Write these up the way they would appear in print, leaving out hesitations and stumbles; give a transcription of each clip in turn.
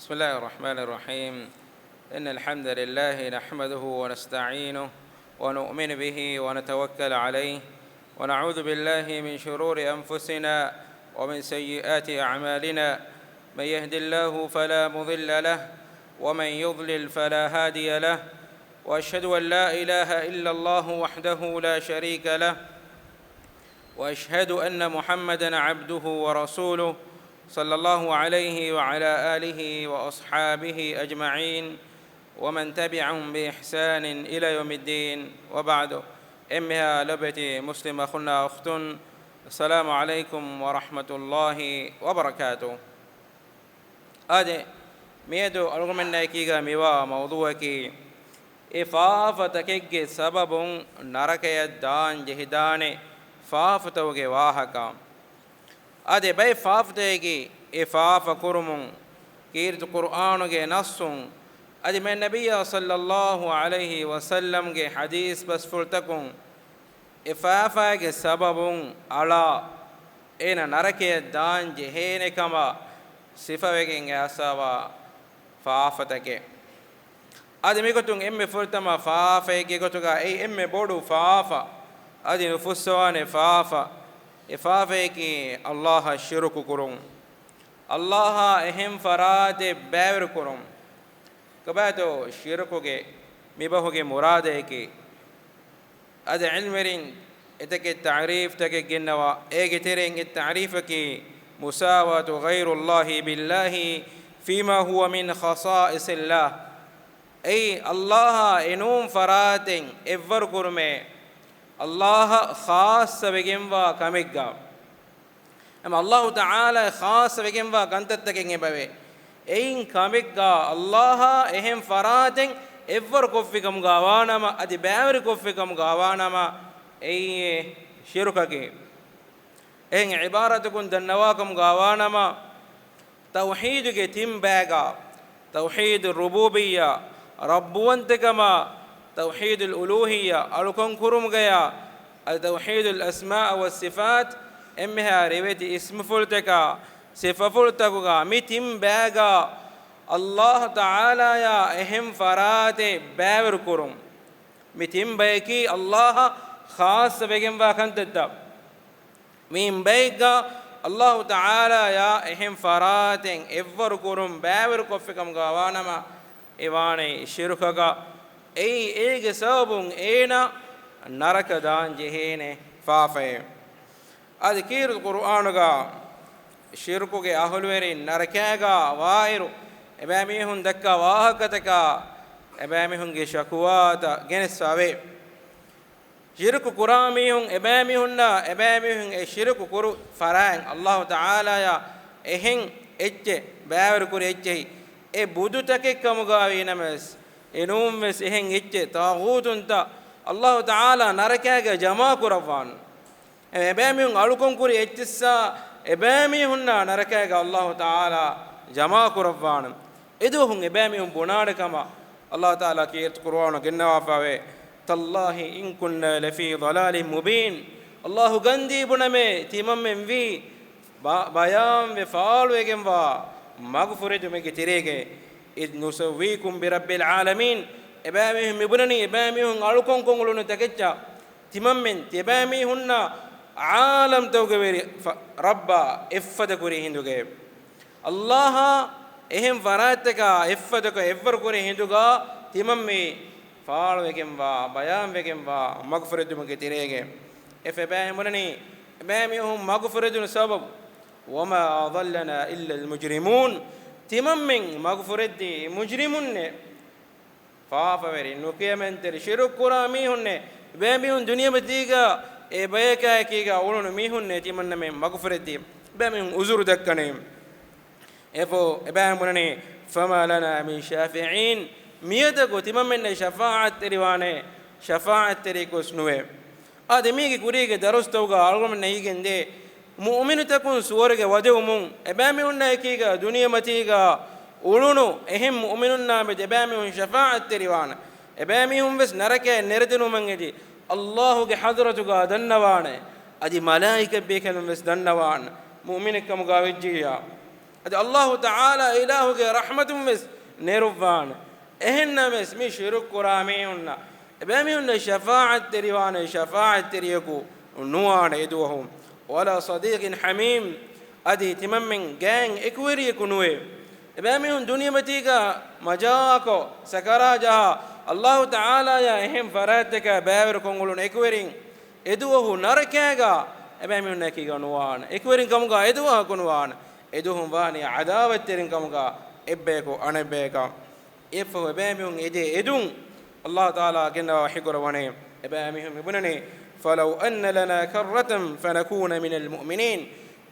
بسم الله الرحمن الرحيم. إن الحمد لله نحمده ونستعينه ونؤمن به ونتوكل عليه ونعوذ بالله من شرور أنفسنا ومن سيئات أعمالنا. من يهد الله فلا مضل له ومن يضلل فلا هادي له، وأشهد أن لا إله إلا الله وحده لا شريك له، وأشهد أن محمدًا عبده ورسوله صلى الله عليه وعلى آله وأصحابه أجمعين ومن تبعهم بإحسان إلى يوم الدين. وبعد، إمها لبتي مسلم أخونا أختن، السلام عليكم ورحمة الله وبركاته. هذا ميدو أرغم النايكيغا ميوا موضوعك إفافتك سبب نركي الدان جهدان فافتوك واهكا. أدي بي فافتيكي إفاف كرمون كيرت قرآنك نصون. أدي من النبي صلى الله عليه وسلم كي حديث بس فلتكون إفافك سبب على إن نركي الدان جهين كما صفوكين أسوا فافتك. أدي ميكتون إمي فلتما فافيكي كتوكا أي إمي بودو فافا. أدي نفسوان فافا إفافيكي الله الشرك كرون، الله إهم فراد بير كرون. كباتو شركوك مبهوك مرادك. أد علمرين إتك التعريف تك جنوا إجترين التعريفك مساواة غير الله بالله فيما هو من خصائص الله. أي الله إنوم فراتين إفر كرمه الله خاص بجنوا كمجا. أما الله تعالى خاص بجنوا كنت تكين بوي إن كمجا الله إهم فراتين إفر كفكم غوانما أدي بأمر كفكم غوانما أي شركك إن عبارتكم دنواكم غوانما توحيدك تيم باغا توحيد الربوبية ربوانتكما توحيد الألوهية ألكم كرم جيا توحيد الأسماء والصفات إمها ريبتي اسم فلتكا صفة فلتكا متم باغا الله تعالى يا إهم فرات باور كرم متم باكي الله خاص بكم باكنت الدب مين باغا الله تعالى يا إهم فرات إفر كرم باور كفكم غوانما إيواني شركا أي إيج سببون إينا نرك دان جهينه فافه. أذكر القرآن كا شركو کے أهلورين نركعا وائرو إباميهن دكا واهكتكا إباميهن شكواتا جنساوي شركو قراميهن إباميهن إباميهن شركو كرو فرائن الله تعالى يا إهن إتش باور كرو إتشي إيه بدو تكي كمغاوي نمس إنهم مسيحين إتش طاغوتون تا الله تعالى نركعا جماع كرفان إباميهن ألوكم كرو إتشسا إباميهن نركعا الله تعالى جماع كرفان إدوهم إباميهم بناركما الله تعالى كيرت قرآن جنوا فاوي تالله إن كنا لفي ضلال مبين. الله غندي بنامي تيمم في بيان وفعل وجنوا مغفرة جمك تريجه إذ نسويكم برب العالمين. إباميهم يبنني إباميهم ألوكم كونغلون تكجا تيمم تيباميهن عالم توجبري ربا إفد كوري هندوجي الله إهم فراتك إفدك إفر كوري هندوجا تيممي فعل وكيمبا بيان وكيمبا مغفرة جمك تريجه إفبام منني إباميهم مغفرة سبب وما أضلنا إلا المجرمون تيممين مغفرة مجرمون فافوري نكيمن تر شرك كراميهن إباميهم دنيا بتيجا إبايكا كيجا أولون ميهن تيمن من مغفرة إباميهم أزور دكانهم إفو إبام منني فما لنا من شافعين ميتكو تيمن شفاعة تريوانه شفاعة تريكو سنوه آدميك كوريك درستوغا ألغم نيجندي مؤمن تكون سورك ودومون إباميهم نيكيجا دنيا متيجا أولونو إهم مؤمنون نامد إباميهم شفاعة تريوانه إباميهم بس نركه نردنو منجدي الله كحضرتك دنوانه أدي ملائكة بيكلم بس دنوان مؤمنك مقاوجيا adi Allah taala ilahuge rahmatum mes neruvana ehenna mes mi shirk kurame unna ebami unna shafaat teriwana shafaat teriyaku nuwana eduhum wala sadiqin hamim adi timammen gang ekweri kunwe ebami un dunya matiga majako sakaraja Allah taala ya ehem farataka baver kongulun ekwerin eduhu narakaga ebami unna kiga nuwana ekwerin kamga eduha kunwana eduhum wani adawat terin kamga ebbeko anebeka ifo ebami un ede edun Allah taala genna hikura wane ebami hum ibunani فلو أن لنا كرة فنكون من المؤمنين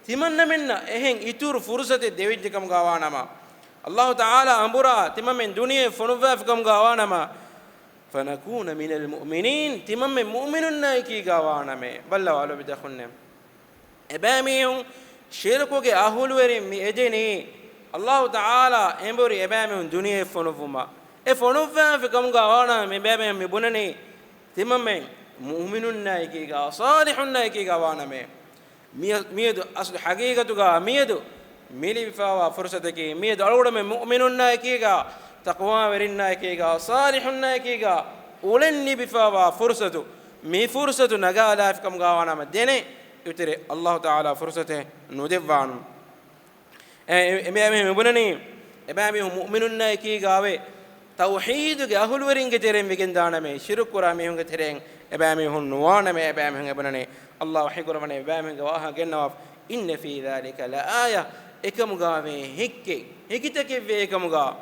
تمنى منا إهن إتور فرصة ديويد كم غوانا ما الله تعالى أمبرا تمام من دنيا فنوفاف كم غوانا ما فنكون من المؤمنين تمام من مؤمن نايكي غوانا ما بل والو بدخلنا إباميهم شركوا كأهول ورم مئدني الله تعالى أمبري إباميهم دنيا فنوفما فنوفاف كم غوانا من إباميهم مبنني تمام من mu'minun naikiga salihun naikiga waname miyedu aslu haqiqatuga miyedu milifawa fursataki miyedu aludame mu'minun naikiga taqwa verin naikiga salihun naikiga ulenni bifawa fursatu mi fursatu naga lafkam gawanama dene yutere Allah taala fursate nudevanu eme bunani ebami mu'minun naikiga we tawhid ge ahul verin ge terem vegen daname shirk kura me hunge tereng ebami hun nuwana me ebami hun ebunani Allah hikura mane ebami ge waha genna inna fi dhalika la aya ekamuga me hikitake ve ekamuga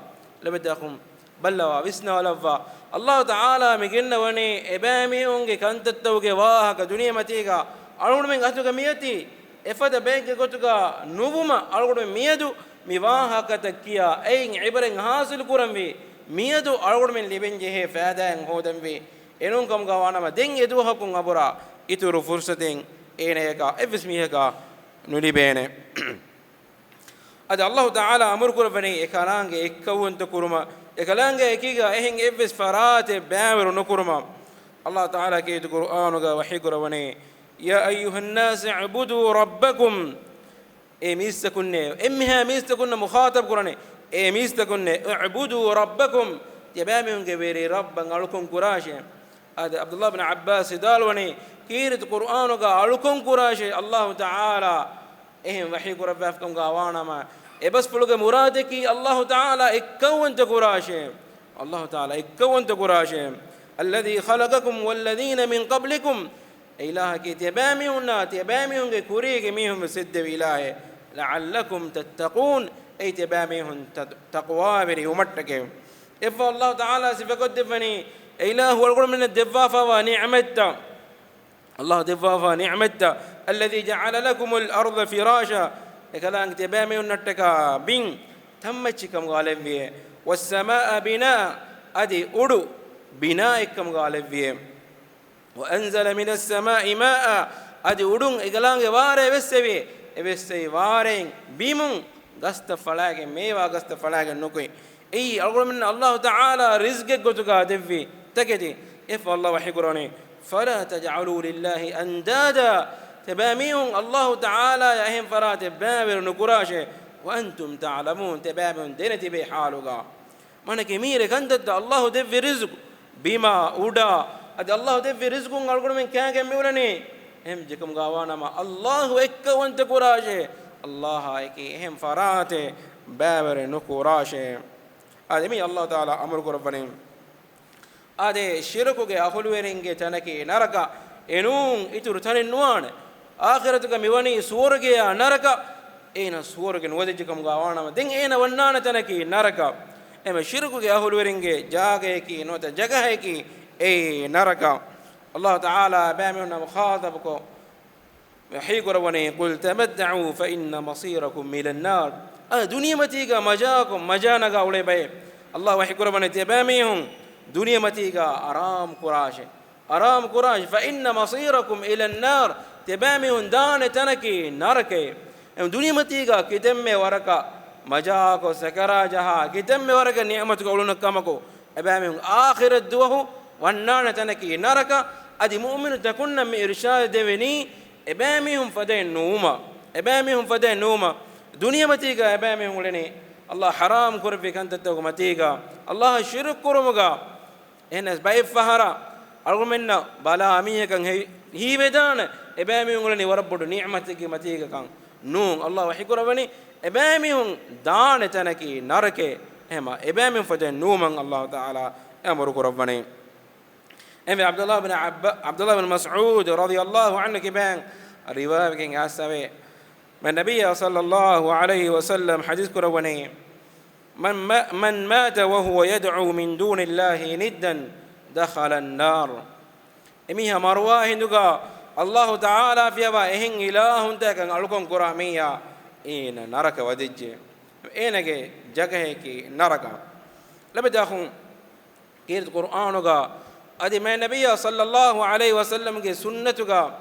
labadakum ballawa visna lava Allah taala me genna wane ebami hun ge kantattu ge waha ka duniya matiga alun men atuga miyati efada bank gotuga nuvuma alun miyadu mi waha ka takkiya ein ibren hasil kuramwi miyadu alun men libenje he fadan hodamwi enun kam gawanama den edu hakun abura ituru fursaten eneka evismiheka nulibene ad Allah taala amur kurvani ekalange ekkawunta kuruma ekalange ekiga ehin evis farate baweru nukuruma Allah taala ke tu qur'anuga wahi kurvani ya ayyuhan nas ibudu rabbakum emistakunne emha mistakunna mukhatab kurane emistakunne ibudu rabbakum yabamihunge veri rabban alukun kurashe هذا عبد الله بن عباس دالوني كيرت قرآنك علكم كراشي الله تعالى إهم وحي كربافكم قاوانا ما بس فلوك مرادك الله تعالى إكون تكراشي الله تعالى إكون تكراشي الذي خلقكم والذين من قبلكم إلهك تباميون تباميون كوريك ميهم سد إلهي لعلكم تتقون أي تباميون تقوى بري ومتك إف الله تعالى سفقد دفني إله والقرب من الدفافة ونعمته الله دفافة نعمته الذي جعل لكم الأرض فراشا كلام تبامي ونتكا بين تمشكم غالب فيه والسماء بناء أدي أدو بنائكم غالب فيه وأنزل من السماء ماء أدي أدون إكلام واره بسوي وارين بيمون غست فلاك ميوا غست فلاك نكوي أي القرب من الله تعالى رزقك قتكا دفي تكدي إف الله وحكرني فلا تجعلوا لله أندادا تباميهم الله تعالى يهم فرات بابر نقراشه وأنتم تعلمون تبامون دينتي بحالوغا من كمير كندد الله دف رزق بما أودا أد الله دف رزق نقول من كان كميولني هم جكم غوانا ما الله إك وأنت قراشه الله إك هم فرات بابر نقراشه هذا الله تعالى أمر قرباني ade shirkuge ahulwerenge tanake naraka enun ituru tanin nuwane akhiratuga miwani suwarge naraka ena suwarge nodejikam gawana den ena wannana tanake naraka ema shirkuge ahulwerenge jaage ki nota jagahe ki e naraka Allah taala bamuna mukhatabko yahiqurwani qul tamatta'u fa inna masirakum ila an-nar dunya matiga majakum majanaga ulebay Allah wahiqurwani tabamihum دنيا متيجا أرام كراش فإن مصيركم إلى النار تبامي هندان تنكي ناركي دنيا متيجا كتم وركا مجاكو سكرا جها كتم وركا نعمة قولنا كمكو أبامي آخر الدوه ونان تنكي ناركا أدي مؤمن تكون من إرشاد دوني أبامي هم فدين نوما duniya matiga ebame hulene Allah haram kurbi kantatto matiga Allah shirk kurumuga enas bay fahara argumenna bala amiyekan hi vedana ebame hulene warabbodu ni'matiki matiga kan nu Allah wahi kurawani ebame hun daane tanaki narake ema ebame faden numan Allah taala amru kurawani emi Abdullah bin Mas'ud radhiyallahu anhu kiban riwayat ken asawe man nabiyya sallallahu alaihi wasallam hadith kurawani man mata wa huwa yad'u min dunillahi niddan dakhala an-nar emiha marwa hinduga Allah taala fiyawa ehin ilahun takan alukon kuramiya ina naraka wadijje enage jagahe ki naraka labadakhun kirt qur'anuga adi man nabiyya sallallahu alaihi wasallam ge sunnatuga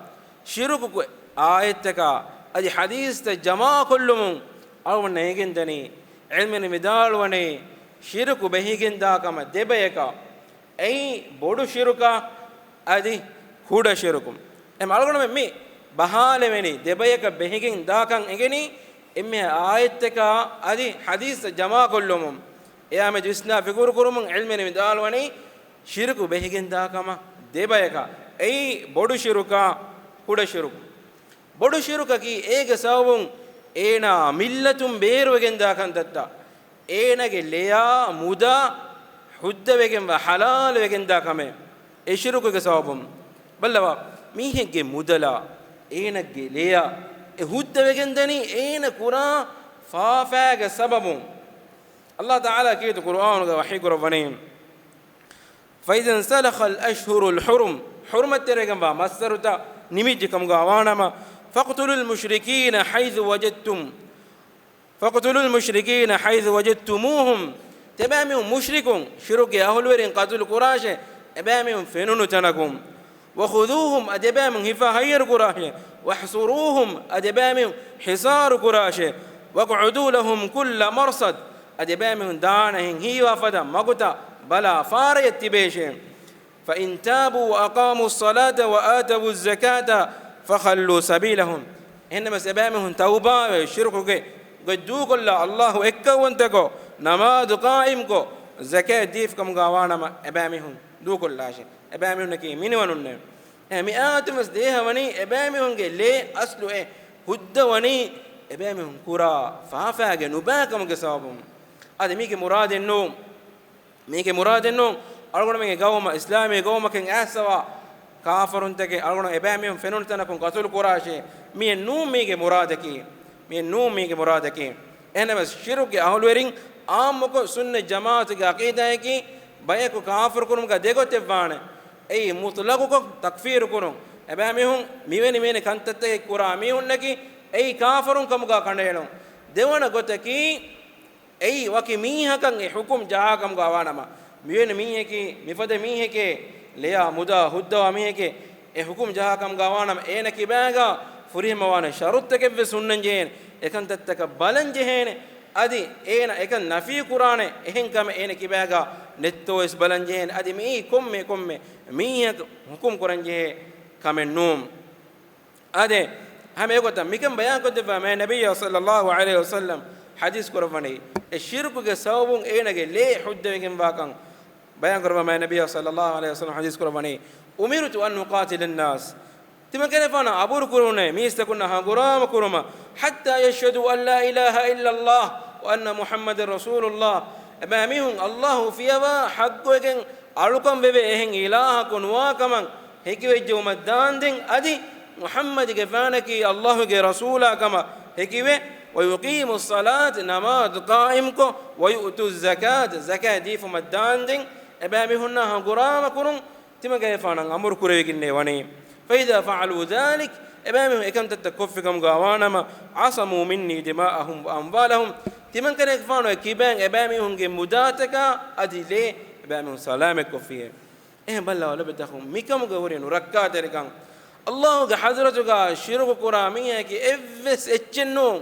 shiruku ku ayataka adi hadith ta jama kullum aw negen dani ilmin midalwane shiruku behigen da kama debayaka ei bodu shiruka adi kuda shirukum em algonu me bahale weni debayaka behigen da kan egeni emme ayataka adi hadith jama kullum eyame jisna figur kurum ilmin midalwane shiruku behigen da kama debayaka ei bodu shiruka kuda shiruku bodu shiruka ki ege sawun ena millatum beeruwegen da kan datta enage leya muda hudda wegen wa halal wegen da kame e shiruku ge sawum ballawa mihege mudala enage leya e hudda wegen dani ena qura fa ge sababun Allah taala kitu qur'an ga wahi qur'anin فإذا انسلخ الأشهر الحرم حرمة ترجمة مصدرتا نمجكم غوانما فاقتلوا المشركين حيث وجدتموهم تبامهم مشركون شرك أهل ورين قتل قراشه أبامهم فنون تنكم وخذوهم أدبامهم هفا هير قراشه واحصروهم أدبامهم حصار قراشه واقعدوا لهم كل مرصد أدبامهم دانهم هي وفدا مقتا بلا فار يتبيشين فإن تابوا وأقاموا الصلاة وآتوا الزكاة فخلوا سبيلهم إنما سبامهم توبة الشرك قدوك الله إكوانتكو نماذ قائمكو زكاة ديفكم قوانا أبامهم دوك الله شيء أبامهم نكي من ونن مئات مسديها وني أبامهم ليه أصله هد وني أبامهم كرا فافاق نباكم كسابهم هذا ميك مراد النوم ميك مراد النوم أرغنا ميك قوم إسلامي قوم كن أسوا كافرون تكي أرغنا إبامهم فنون تنكم قتل قراشي مين نوم ميك مرادكي إنما الشرك أهلورين آمكو سنة جماعة عقيدة كي بايكو كافر كرم كديكو تفانة أي مطلقو تكفير كرم إبامهم مين كنتتك كراميون نكي أي كافرون كم كاندينو دوانا قتكي أي وكي ميها كان حكم جها كم قوانما ميه كي مفد ميه كي ليا مدا هدا ميه كي حكم جها كم قوانما أين كي باعا فريم وانا شرط تكب سنن جين إكن تتك بالن جهين أدي أين إكن نفي قرآن إهن كم أين كي باعا نتوس بالن جهين أدي مي كم ميه حكم قرآن جه كم النوم أدي هم يقول ميكم بيان كنت فما النبي صلى الله عليه وسلم حديث قرآني الشرك كسبب أين ليه حد ميكم باكان بيان قرآن النبي صلى الله عليه وسلم حديث قرآني أمرت أن نقاتل الناس تما كان فانا أبور كورونا ميستكونا هاغرام كوروما حتى يشهدوا أن لا إله إلا الله وأن محمد رسول الله أمامهم الله فيها حقوقن ألقم ببيهن إله كنوا كمان هيك وجه مدان دين أدي محمد كفانك الله كرسولا كما هيك ويقيم الصلاة نماذ قائمكو ويؤتوا الزكاة زكاة دي فمدان دين أمامهم هاغرام كوروم تما كان فانا أمور كوريكني وني فإذا فعلوا ذلك أمامهم إكم تتكفكم قوانما عصموا مني دماءهم وأموالهم تمن كان يكفانوا كيبان أمامهم جمداتك أدلي أمامهم سلامك كفيه بلا ولا بدهم ميكم قورين وركات ركان الله حضرتك شرك كرامية كي إفس إتشنو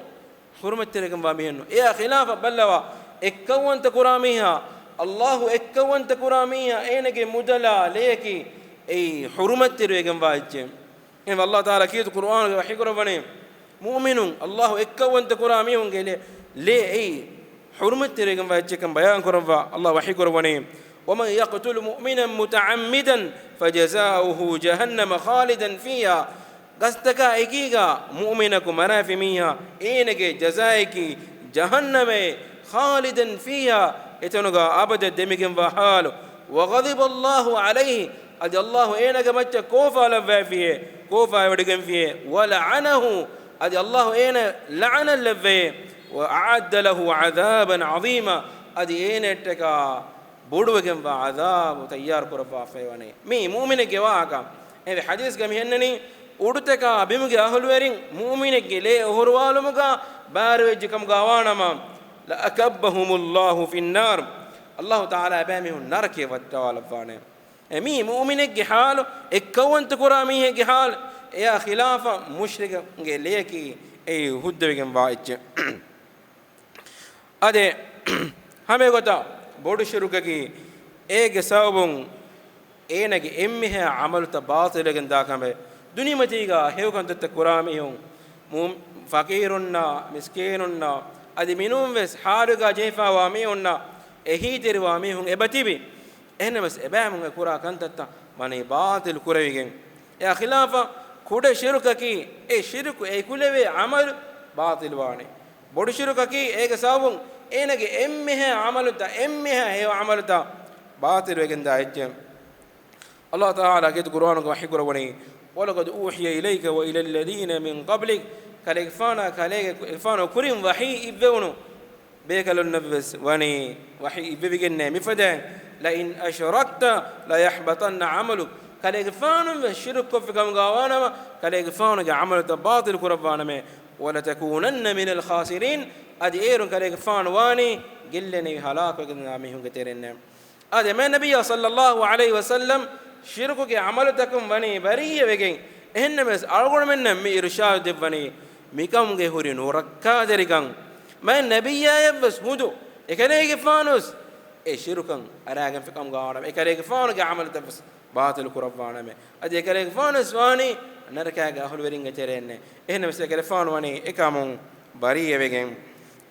حرمة ركان بامينو يا خلاف بلا إكوان تكراميها الله إكوان تكراميها أينك مدلا ليكي أي حرمة تريجم واجم إن الله تعالى كيد القرآن وحكي ربنا mu'minun Allah ekkawanta kuramihun gele le ei hurmat teregen wajhekam bayan korwa Allah wahi korwane ومن يقتل مؤمنا متعمدا فجزاؤه جهنم خالدا فيها قصدك ايغا مؤمنك منافي ميها اينگه جزائك جهنم خالدا فيها اتنغا ابد دمگم وحال وغضب الله عليه اج الله اينگه مچ كوفا لو فيه كوفا ودگم فيه ولعنه اج الله اين لعن لو واعد له عذابا عظيما اج اينتك boduwegen wa azab tayyar kurwa faywane mi mu'minege waaka e hadis gami hennani uduteka abimuge ahulwerin mu'minege le ohorwalumuga barwejikam gawanama la akabbahumullahu finnar Allah taala bamihun narke wattawalafane e mi mu'minege halu ekkawant kuramihege hal ya khilafa mushrike nge leki e huddwegen wa ecce ade hame gota bodu shirukaki ege sabun enage emmehe amaluta baatilagen dakame dunimatiga hewkantatta kuramihun mum fakirunna miskinunna adi minum ves haruga jefa wa mihunna ehideri wa mihun ebatibi ehnemas ebamun kura kantatta mani baatil kurawigen ya khilafa kude shirukaki e shirku e kuleve amal baatil wane bodu shirukaki ege sabun enage emmehe amaluta emmehe he amaluta baatil wegen da ejjem Allah taala ke Qur'an ko wahi korwani walaqad uhiya ilayka wa ila alladhina min qablik kalegfana kalegfana kurim wahi ibewnu bekalun nabs wani wahi ibegenne mifada la in ashrakta la yahbatanna amaluk kalegfana shirk ko fikam gawana kalegfana ga amaluta baatil kurabana me wala takunanna min al khasirin adi erun kalege fanwani gilleni halak wegna mihunge terenne ade me nabiyya sallallahu alaihi wasallam shirku ke amal takum wani bariye wegen ehennemes algon menne me irshad devani mikam ge hori nurakka derikan me nabiyya yebs hudu ekalege fanus e shirkan aragan fikam gawana ekalege fanu ge amal tabs batil kurabwana me ade ekalege fanus wani narka ga hol weringe terenne ehennemes ekalege fanwani ekamun bariye wegen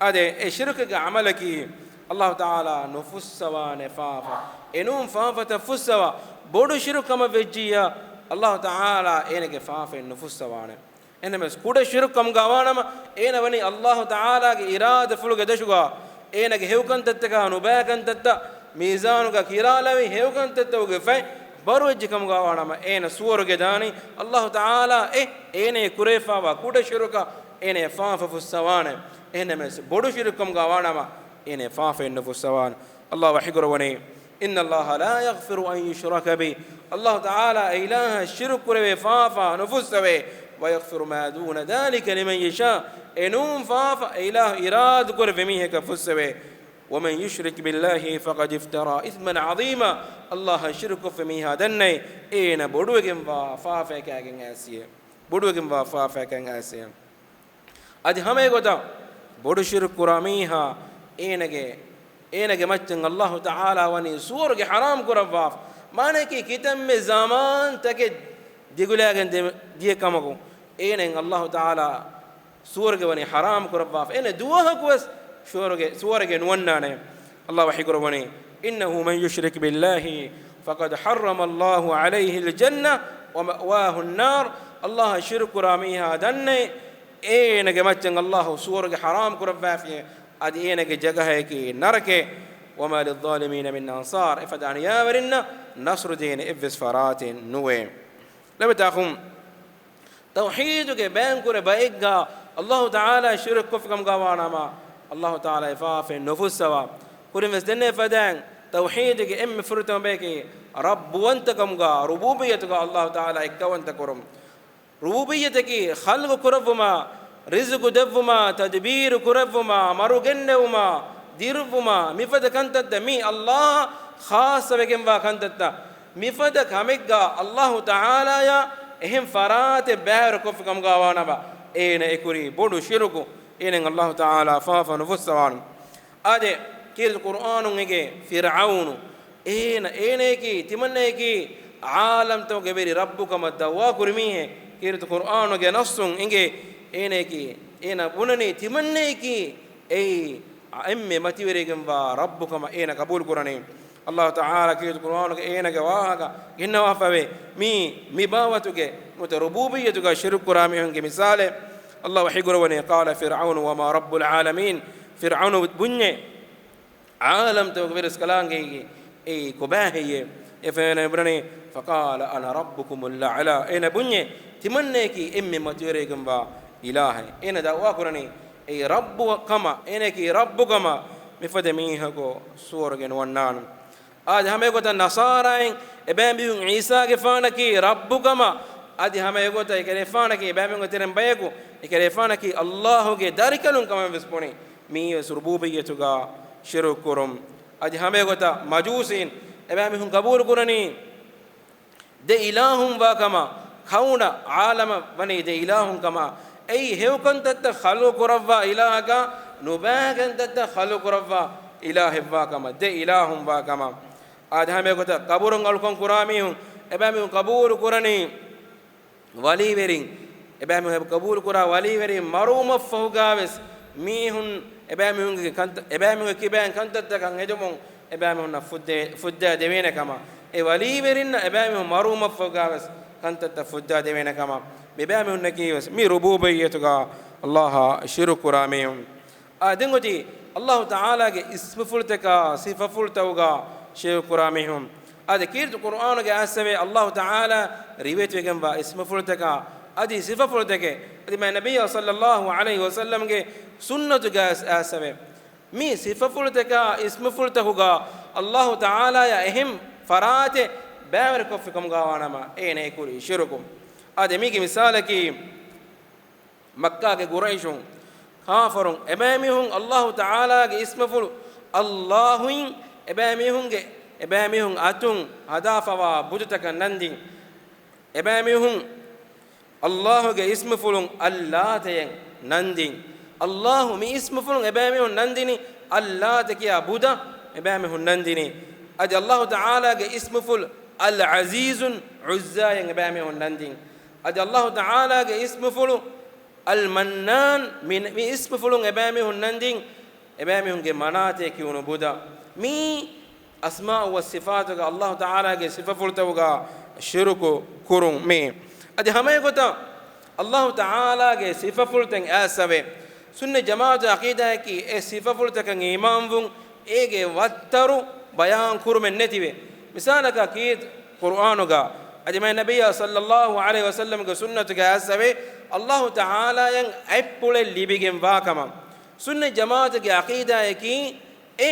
ade e shirk ga amalaki Allah taala nufus sawa nefafa enum faafata fusawa bodu shirk kama vejjiya Allah taala enege faafe nufus sawane enemes kude shirk kam gawanama enawani Allah taala ge irada fuluge deshuga enege hewkan tattaka nubakan tatta mizanuga kiralawi hewkan tattauge fai baru ejjikam gawanama ena suwaruge dani Allah taala ene kurefa wa kude shirka ene faafa fusawane enemes bodu shirkum gawanama ene faafe nufusawan Allah wahigurwani inna Allah la yaghfiru an yushraka bi Allah taala ilaha shirku rewe faafa nufusawe wa yaghfiru ma duna dhalika liman yasha enum faafa ilah irad kurve mihe ka fusawe ومن يشرك بالله فقد افترى اثما عظيما الله شرك في ميها دني اين بدوغم فافا كاغن اسيه بدوغم فافا كاغن اسيه ادي همي غدا bodu shirk kuramiha enage maccen Allah taala wani surge haram kurawaf mane ki kitamme zaman take digulagen die kamago enen Allah taala surge wani haram kurawaf ene duwa kwas surge nuwannane Allah wahi kurawani innahu man yushrik billahi faqad harrama Allah alayhi aljanna wa ma'wahu an-nar Allah shirk kuramiha danne enage maccen Allah surge haram kurafafie adi enage jagahe ki narake wama lidh-dhalimin min ansar ifadan ya warinna nasru din ibs faratin nuwe labtakhum tauhid ke bankure baigga Allah taala shirk kufkam gawana ma Allah taala ifafe nufusawa kurim isdenne fadan tauhid ke em furtam beki rabb wantakum ga rububiyyatuka Allah taala ikkawantakurum rububiyyataki khalq kurabuma rizq devuma tadbir kurabuma marugennewuma dirvuma mifada kantadda mi Allah khas wegemwa kantadda mifada kamegga Allah taala ya ehim farate bahr kufkam gawana ba ene ekuri bodu shiruku enen Allah taala fafa nufussawan ade kil qur'anun ege fir'aun ene ki timanne ki alam to geberi rabbuka madawa kurmihe kil qur'anu ge nassun ege eneki ena bunani timanneki ei emme mativeregen wa rabbukama ena qabul kurani Allah Ta'ala ke Qur'an ke ena ke wahaga ginna wafave mi bawatuke muta rububiyyatuka shirk kurami honge misale Allah wahigurwani qala fir'aun wa ma rabbul alamin fir'aun bunye alam to virs kalange ei kobahiye efena ibrani faqala ana rabbukumul a'la ena bunye timanneki emme mativeregen wa ilahi ena dawa kurani ei rabbu kama eneki rabbu kama mifade mihago suwargen wannan आज हमें को तो नसारा हैं एबैम भी ईसा के फाना की रब्बु कमा आज हमें को तो एक रेफाना की एबैम को तेरे बये को एक रेफाना की अल्लाह के दर कलुं कमा विस्पोने मी सुरबूबियत का शिरुक कुरम आज हमें को तो मजूसिन एबैम हम कबूल कुरनी दे इलाहुं वा कमा खाऊना आलम बने दे इलाहुं कमा ऐ हेव कंतत खलो कुरव्वा इलाह का नुबह कंतत खलो कुरव्वा इलाह वा कमा दे इलाहुं वा कमा आज हमें को कबूरंग अलकों कुरामी हूँ एबैम कबूल कुरानी वाली वेरिंग एबैम कबूल कुरा वाली वेरिंग मरूम फहुगाविस मी हूँ एबैम हूँ कि बैं कंतत तक अंगेजमों एबैम हूँ न फुद्दे देवेने कमा ए वाली वेरिंग एबैम हूँ मरूम फहुगाविस कंतत फुद्दे देवेने कमा एबैम हूँ न कि मी रुबूबियत का अल्लाह शिरुक कुरामी हूँ आदिंगो जी अल्लाह ताला के इस्म फुलते का सिफ़ फुलते होगा شيء كرامهم هذا كيرت القرآن جاء الله تعالى ريبت وجنبا اسم فلتك هذه صفة فلتك هذه ما النبي صلى الله عليه وسلم के सुन्नत جاء أسمه مي صفة فلتك اسم فلتهوगा الله تعالى يا أهم فرات بامر كفكم قاوانا ما إيه نيكوري شركم هذا ميجي مثال كي مكة के قريشون كافرون أمامهم الله تعالى اسم فل الله එබෑමිහුන් අතුන් හදාෆවා බුදුතක නන්දින් එබෑමිහුන් අල්ලාහුගේ ඉස්ම ෆුලුන් අල්ලාතයෙන් නන්දින් අල්ලාහු මේ ඉස්ම ෆුලුන් එබෑමිහුන් නන්දිනි අල්ලාත කියා බුද එබෑමිහුන් නන්දිනි අද අල්ලාහු තාලාගේ ඉස්ම ෆුල් අල් අසීසුන් උස්සායෙන් එබෑමිහුන් නන්දින් අද අල්ලාහු තාලාගේ ඉස්ම ෆුලු අල් මන්නාන් මේ ඉස්ම ෆුලුන් එබෑමිහුන් නන්දින් එබෑමිහුන්ගේ මනාතේ කියුණු බුද मी अस्मा व सिफात का अल्लाह ताला के सिफा फुलतवगा शिरक कुरुं में अद हमें को तो अल्लाह ताला के सिफा फुलतंग ऐसवे सुन्ने जमात अकीदा है कि ए सिफा फुलतंग इमाम वुं एगे वत्तरु बयान कुरु में नेतिवे मिसाल का कीद कुरान का अद मैं नबी सल्लल्लाहु अलैहि वसल्लम के सुन्नत का ऐसवे अल्लाह ताला यंग एप्पुले लिबिगेम वाकमा सुन्ने जमात के अकीदा है कि ए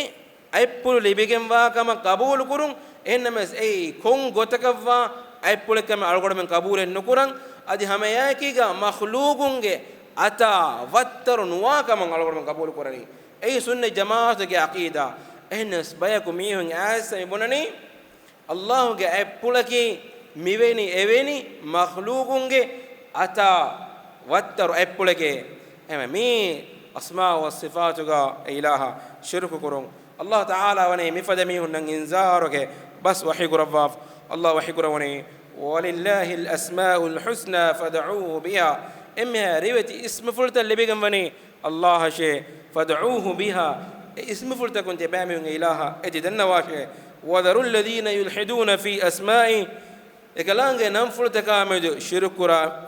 ऐप्पुल लिबिगेम वाकमा कबूल कुरुं एनमस ए कों गोतकवा ऐप्पुल कम अलगोड़ में कबूल नुकुरं अदि हमें यह कीगा मखलूकुंगे अता वत्तर नुवाकमा अलगोड़ में कबूल कुरनी ए सुन्ने जमात के अकीदा एनस बयकु मीहुं ऐसे बुननी अल्लाह के ऐप्पुल की मिवेनी एवेनी मखलूकुंगे अता वत्तर ऐप्पुल के एम मी अस्मा व सिफात का इलाहा शिरक कुरुं الله تعالى وني مفدميه نن انذارك بس وحي رباف الله وحي وني ولله الاسماء الحسنى فدعوه بها امها ريوتي اسم فلت اللي بيغم وني الله شيء فدعوه بها اسم فلت كنت بامي اله اددن واشه وذروا الذين يلحدون في اسمائي اكلانغ نم فلت كامد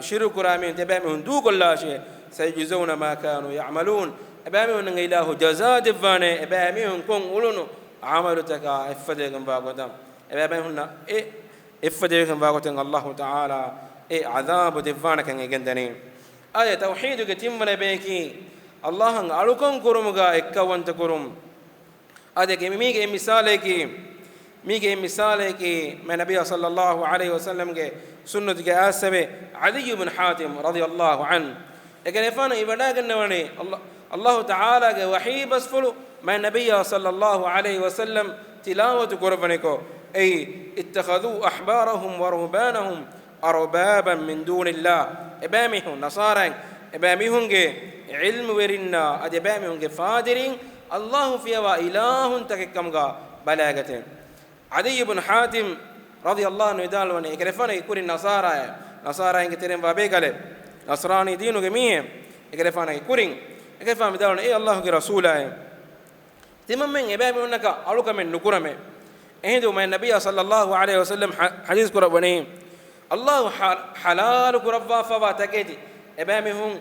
شرك رامي تبامي دوق الله شيء سيجزون ما كانوا يعملون أبامي هن إله جزاء دفانه أبامي هن كون أولونو عملتك إفديكم باقوتام أبامي هن إفديكم باقوتام الله تعالى عذاب دفانه كان يجندني آية توحيدك تيمنا بيكي الله هن ألوكم كرمك إكوان تكرم آية كمية مثالك من نبي صلى الله عليه وسلم سنة جاسبه علي بن حاتم رضي الله عنه لكن يفانا إبدا قلنا الله تعالى وحي بسفلو ما النبي صلى الله عليه وسلم تلاوة قربانكو أي اتخذوا أحبارهم ورهبانهم أربابا من دون الله إبامهم نصارى إبامهم علم ورنا أدبامهم فادرين الله فيها إله تككمغا بلاغتين عدي بن حاتم رضي الله عنه يدال وني كرفنا يكون النصارى إنك ترين بابيكالي نصراني دينو جميع ekale fana kurin ekale fama dawna e Allah ge rasula timammen ebabe unnaka alukamen nukurame ehindu ma nabiyya sallallahu alaihi wasallam hadith kurabani Allah halal kurabba fa taketi ebabe hun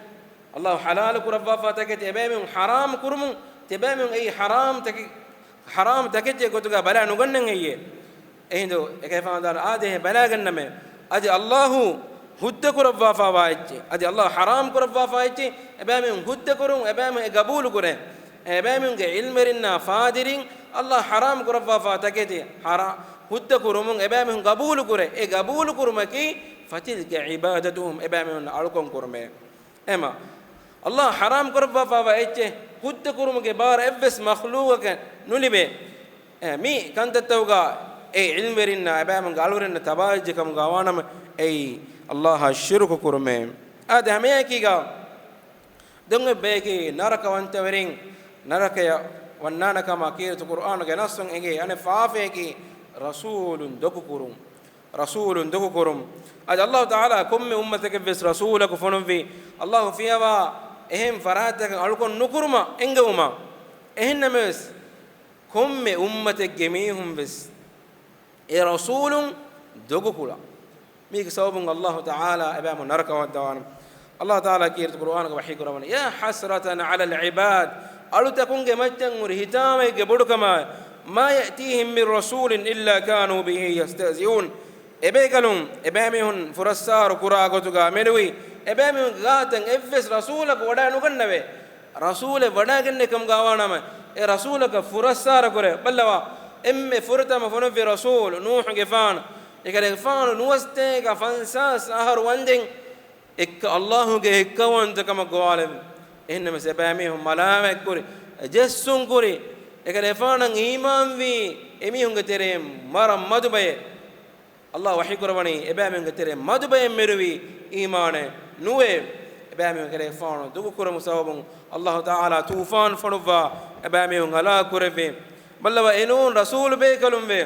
Allah halal kurabba fa taketi ebabe hun haram kurumun tebabe hun ei haram taketi gotuga bala nugannen eyye ehindu ekale fama dawna ade bala ganname adi Allah hudda kurabba fa waicce adi Allah haram kurabba fa waicce ebabe hun hudda kurun ebabe qabul kure ebabe ge ilmerinna fadirin Allah haram kurabba fa taketi haram hudda kurumun ebabe hun qabul kure e qabul kurumaki fatilka ibadatuhum ebabe hun alukon kurme ema Allah haram kurabba fa waicce hudda kurumuge bar evs makhluqaka nulibe mi kantatawga e ilmerinna ebabe hun alwerinna tabajje kam gawanam ei Allah shirku kurme ade hame kiga donge bege naraka wantawerin naraka ya wannana kama kiratu qur'an ge nasun ege ane faafe ki rasulun dokukurum ade Allah taala komme ummatake ves rasulako fonvi Allah fiyawa ehem farataka alukon nukurma engewuma ehennames komme ummatake gemihum ves e rasulun dokukula ميك سوابن الله تعالى أبام نرك والدوان الله تعالى كيرت القرآن وحي قرآن يا حسرة على العباد ألو تكون جمتن ورهتام جبركما ما يأتيهم من رسول إلا كانوا به يستهزئون إبيكلون إبامهن فرسار كراغتوغا منوي إبامهن غاتن إفس رسولك ودا نغنبه رسول ودا غنكم غاوانما رسولك فرسار كره بلوا إم فرتم فن في رسول نوح غفان ekale faanu nuwaste ga fansas ahar wanden ek Allah ge ekkawanta kama goalem ennama sebami hum malamek kuri jessun kuri ekale faanan iman vi emi hunge tere maram madubaye Allah wahi kurwani ebami hunge tere madubaye merwi imane nuwe ebami ekale faanu dugu kurum sawabun Allah taala tufan fanuva ebami hun ala kurve ballawa enun rasul be kalumve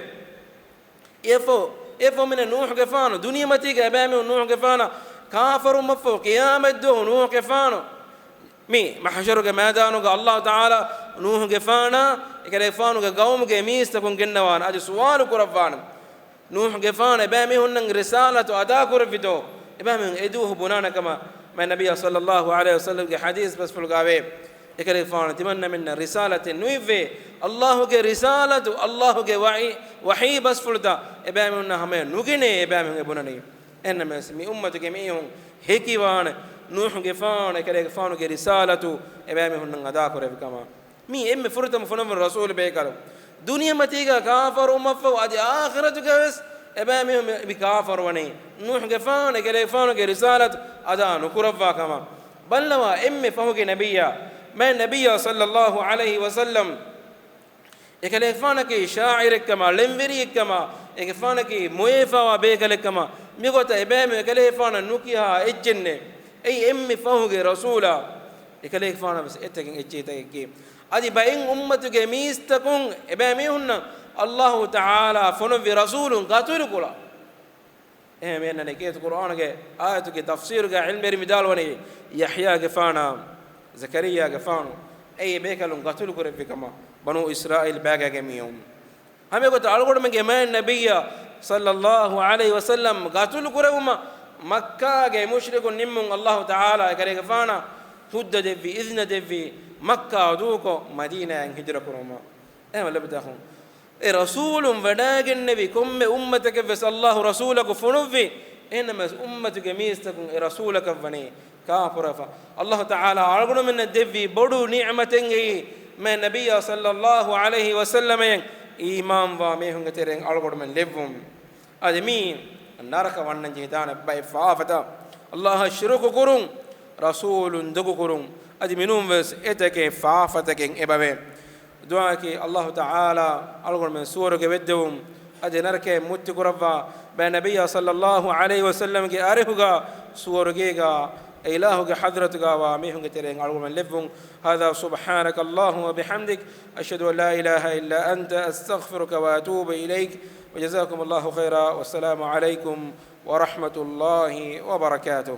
efo min nuh gefano dunya matiga ebame nuh gefana kafaru mafo qiyamat do nuh gefano mi mahsharu ge madanu ge Allah taala nuh gefana ekale gefano ge gaum ge mista kun gennawan aj suwal kurafan nuh gefana ebame hunnan risalatu ada kurvito ebame eduhu bunana kama ma nabiyya sallallahu alaihi wasallam ge hadith bas ful gawe ekale gefana timanna minna risalati nuive Allah ge risalatu Allah ge wahi bas fulta ebame unna hame nugine ebame ebunani enna mi ummatu ge mihun hekiwan nuh ge faana ekale ge faanu ge risalatu ebame hunnan ada korev kama mi emme furtam funam rasul be kala dunya matiga kafaru mafu adi akhiratu ge wes ebame bi kafar wani nuh ge faana ekale faanu ge risalatu ada nukurava kama ballawa emme fahu ge nabiyya ما النبي صلى الله عليه وسلم ekale fanake sha'ir kama lemveri kama ekfanake moefa wa bekale kama migota ebeme ekale fana nukiha ejjenne ei emme fahuge rasula ekale fana bas etegen ejjete adi bayin ummatuge mistakun ebeme hunna Allah taala fono vi rasulun qatul kula ehme nane ke qur'an ge ayatu ge tafsir ge ilmi midal wani yahya ge fana زكريا غفانو اي بيكلون قتل كره كما بنو اسرائيل باغا گميوم همي کو تالگوڑ میں میں نبی صلی اللہ علیہ وسلم قتل كره مكه کے مشرک نمون الله تعالى کرے غفانا خود دے في اذن دے في مكه دوکو مدینہ ہجرہ کرما اے ولا بتاخون اے رسول وداگن نبی کم امتک فس الله رسولک فنوفي انما امتك ميستكم رسولك فني كافرفا الله تعالى علغنا من الدفي بدو نعمتين من نبي صلى الله عليه وسلم امام وامهن ترين علغنا من لبم ادمين نارك ونن جيدان باي فافتا الله شرك كرون رسول دغ كرون ادمنون وس اتك فافتك ابابه دعاك الله تعالى علغنا من سورك بدوم ادنرك متقربا بنبي صلى الله عليه وسلم کے ارہگا سورگےگا الہ کے حضرت گا وامہن کے تیرے علم لبن هذا سبحانك اللهم وبحمدك اشهد ان لا اله الا انت استغفرك واتوب اليك وجزاكم الله خيرا والسلام عليكم ورحمه الله وبركاته